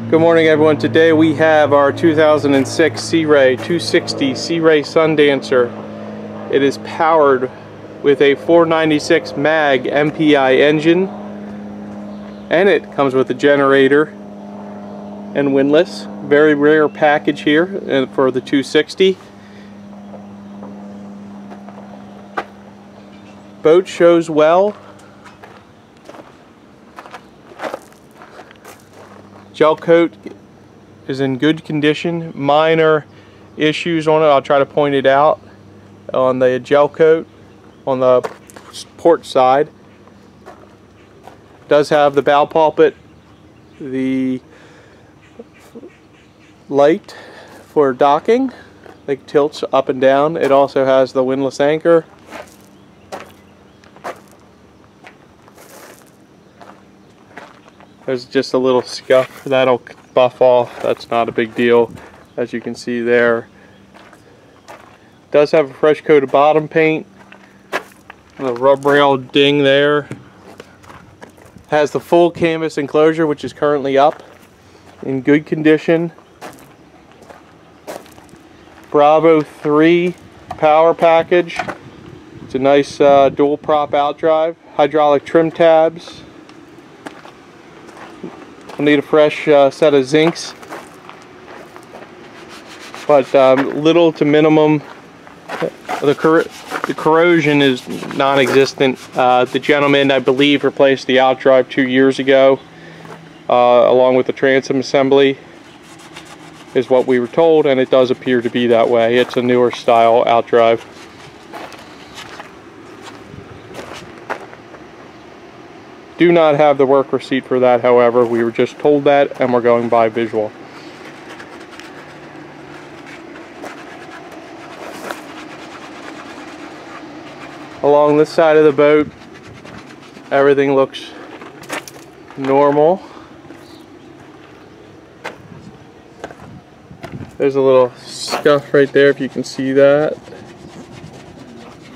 Good morning, everyone. Today we have our 2006 Sea Ray 260 Sea Ray Sundancer. It is powered with a 496 mag MPI engine, and it comes with a generator and windless. Very rare package here for the 260. Boat shows well. Gel coat is in good condition. Minor issues on it, I'll try to point it out. On the gel coat on the port side, does have the bow pulpit, the light for docking, it tilts up and down. It also has the windless anchor. There's just a little scuff that'll buff off. That's not a big deal, as you can see there. Does have a fresh coat of bottom paint. The rub rail ding there. Has the full canvas enclosure, which is currently up in good condition. Bravo 3 power package. It's a nice dual prop outdrive. Hydraulic trim tabs. I'll need a fresh set of zincs, but little to minimum. The corrosion is non-existent. The gentleman, I believe, replaced the outdrive 2 years ago, along with the transom assembly, is what we were told, and it does appear to be that way. It's a newer style outdrive. Do not have the work receipt for that, however. We were just told that, and we're going by visual. Along this side of the boat, everything looks normal. There's a little scuff right there, if you can see that.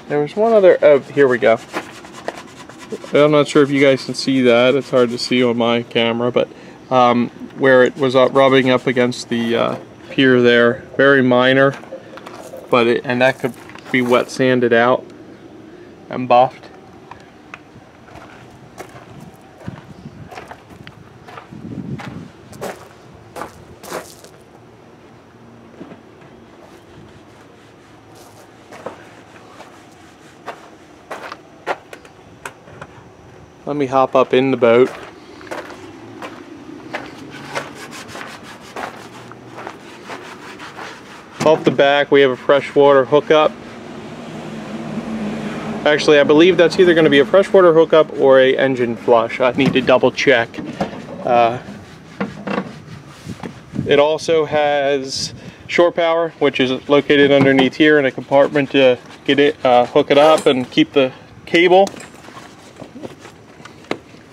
There was one other, oh, here we go. I'm not sure if you guys can see that. It's hard to see on my camera, but where it was rubbing up against the pier there, very minor, but and that could be wet sanded out and buffed. Let me hop up in the boat. Off the back we have a freshwater hookup. Actually, I believe that's either going to be a freshwater hookup or a engine flush. I need to double check. It also has shore power, which is located underneath here in a compartment to get it, hook it up and keep the cable.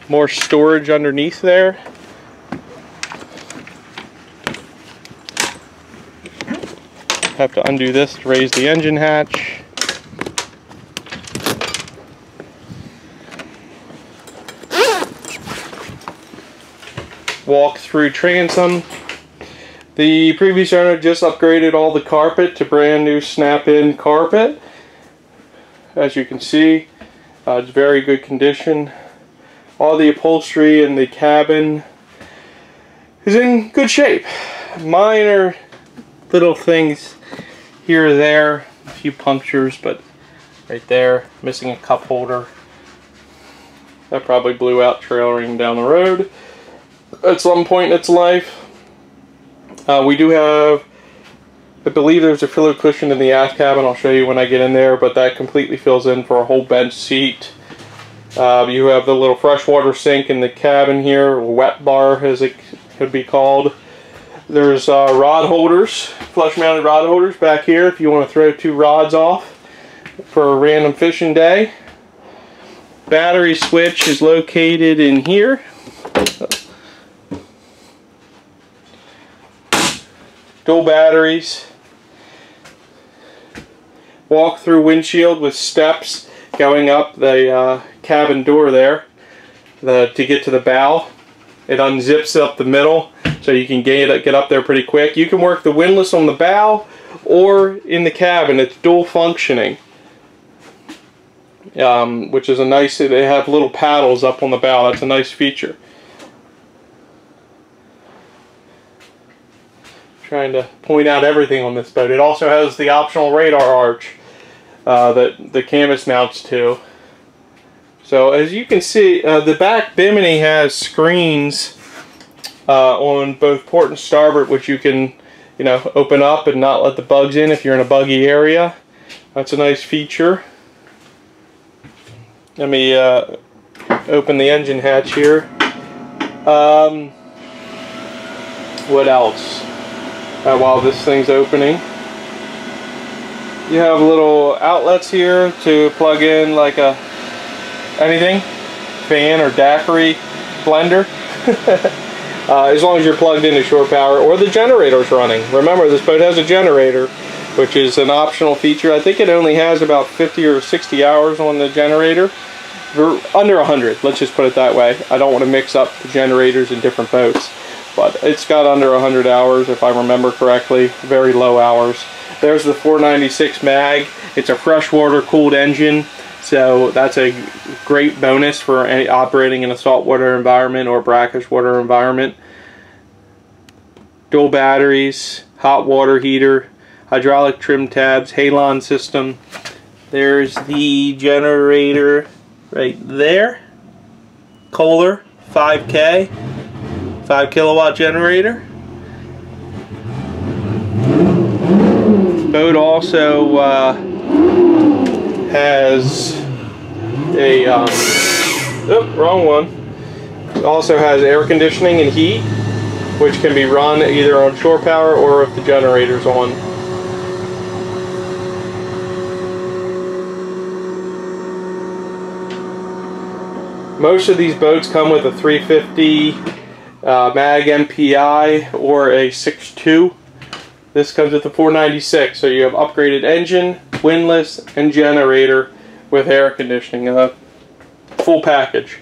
More storage underneath there. Have to undo this to raise the engine hatch. Walk through transom. The previous owner just upgraded all the carpet to brand new snap-in carpet. As you can see, it's very good condition. All the upholstery in the cabin is in good shape. Minor little things here or there, a few punctures, but right there, missing a cup holder. That probably blew out trailering down the road at some point in its life. We do have, I believe there's a filler cushion in the aft cabin. I'll show you when I get in there, but that completely fills in for a whole bench seat. You have the little freshwater sink in the cabin here, wet bar as it could be called. There's rod holders, flush mounted rod holders back here if you want to throw 2 rods off for a random fishing day. Battery switch is located in here. Dual batteries. Walk through windshield with steps going up the cabin door there to get to the bow. It unzips up the middle, so you can get up there pretty quick. You can work the windlass on the bow or in the cabin. It's dual functioning, which is a nice. They have little paddles up on the bow. That's a nice feature. Trying to point out everything on this boat. It also has the optional radar arch that the canvas mounts to. So as you can see, the back bimini has screens on both port and starboard, which you can, open up and not let the bugs in if you're in a buggy area. That's a nice feature. Let me open the engine hatch here. What else? While this thing's opening, you have little outlets here to plug in like anything, fan or daiquiri blender. As long as you're plugged into shore power or the generator's running. Remember, this boat has a generator, which is an optional feature. I think it only has about 50 or 60 hours on the generator. Under 100, let's just put it that way. I don't want to mix up the generators in different boats, but it's got under 100 hours if I remember correctly. Very low hours. There's the 496 mag. It's a freshwater cooled engine, so that's a great bonus for operating in a saltwater environment or brackish water environment. Dual batteries, hot water heater, hydraulic trim tabs, halon system. There's the generator right there. Kohler 5K, 5 kilowatt generator. Boat also has a wrong one. It also has air conditioning and heat, which can be run either on shore power or if the generator's on. Most of these boats come with a 350 Mag MPI or a 6.2. This comes with the 496, so you have upgraded engine, windlass, and generator with air conditioning. Full package.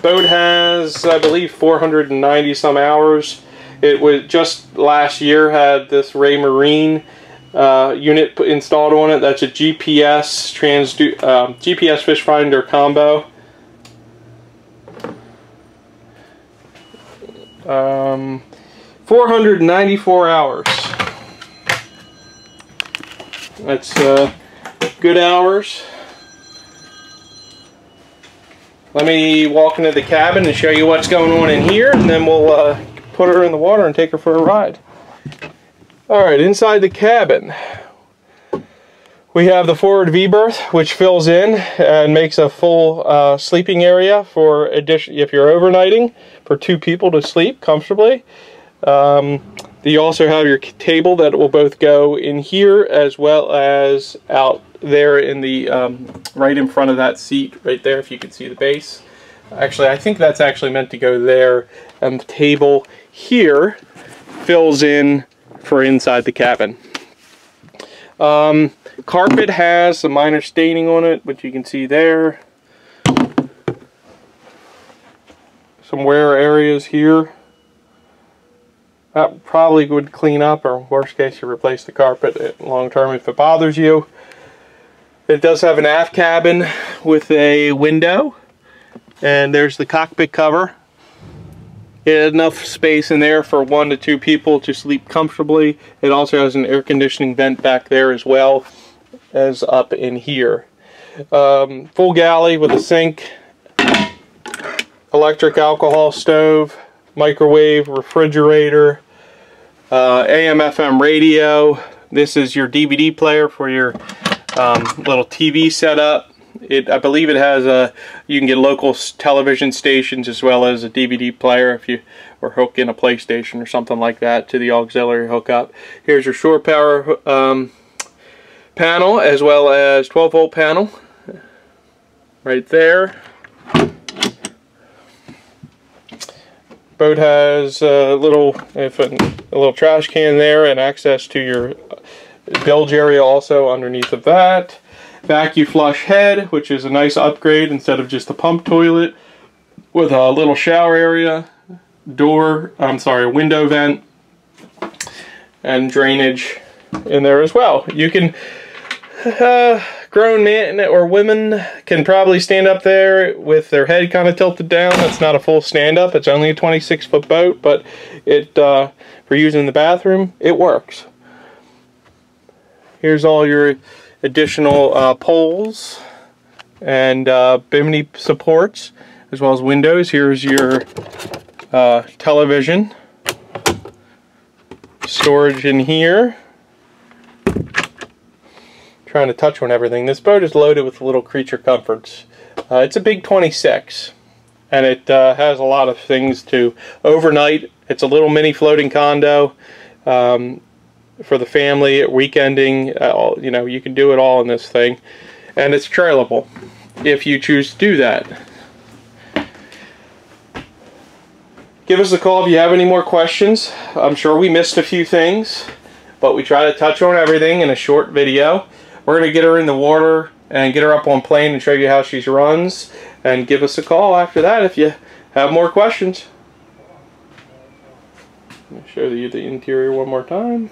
Boat has, I believe, 490 some hours. It was just last year had this Raymarine unit installed on it. That's a GPS GPS Fishfinder combo. 494 hours. That's good hours. Let me walk into the cabin and show you what's going on in here, and then we'll put her in the water and take her for a ride. Alright, inside the cabin we have the forward V-berth, which fills in and makes a full sleeping area for if you're overnighting, for 2 people to sleep comfortably. You also have your table that will both go in here as well as out there in the right in front of that seat right there, if you can see the base. Actually, I think that's actually meant to go there, and the table here fills in for inside the cabin. Carpet has some minor staining on it, which you can see there. Some wear areas here. That probably would clean up, or worst case you replace the carpet long term if it bothers you. It does have an aft cabin with a window, and there's the cockpit cover. It had enough space in there for 1 to 2 people to sleep comfortably. It also has an air conditioning vent back there as well as up in here. Full galley with a sink, electric alcohol stove, microwave, refrigerator, AM/FM radio. This is your DVD player for your little TV setup. I believe it has you can get local television stations as well as a DVD player if you or hook in a PlayStation or something like that to the auxiliary hookup. Here's your shore power panel as well as 12-volt panel right there. Boat has a little trash can there and access to your bilge area also underneath of that. Vacu-flush head, which is a nice upgrade instead of just a pump toilet. with a little shower area, window vent, and drainage in there as well. You can, grown men or women can probably stand up there with their head kind of tilted down. That's not a full stand-up. It's only a 26-foot boat, but it for using in the bathroom, it works. Here's all your additional poles and bimini supports, as well as windows. Here's your television. Storage in here. Trying to touch on everything. This boat is loaded with little creature comforts. It's a big 26, and it has a lot of things to overnight. It's a little mini floating condo for the family, weekending. You know, you can do it all in this thing, and it's trailable if you choose to do that. Give us a call if you have any more questions. I'm sure we missed a few things, but we try to touch on everything in a short video. We're going to get her in the water and get her up on plane and show you how she runs. And give us a call after that if you have more questions. Let me show you the interior one more time.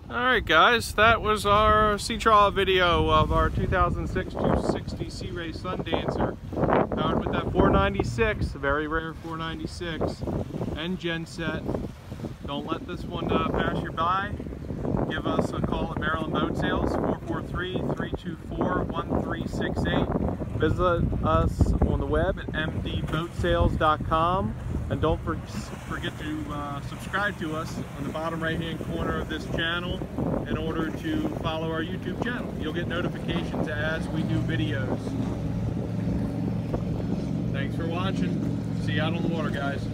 Alright guys, that was our sea trial video of our 2006 260 Sea Ray Sundancer, powered with that 496, a very rare 496, and genset. Don't let this one pass you by. Give us a call at Maryland Boat Sales, 443-324-1368. Visit us on the web at mdboatsales.com. And don't forget to subscribe to us on the bottom right hand corner of this channel in order to follow our YouTube channel. You'll get notifications as we do videos. Thanks for watching. See you out on the water, guys.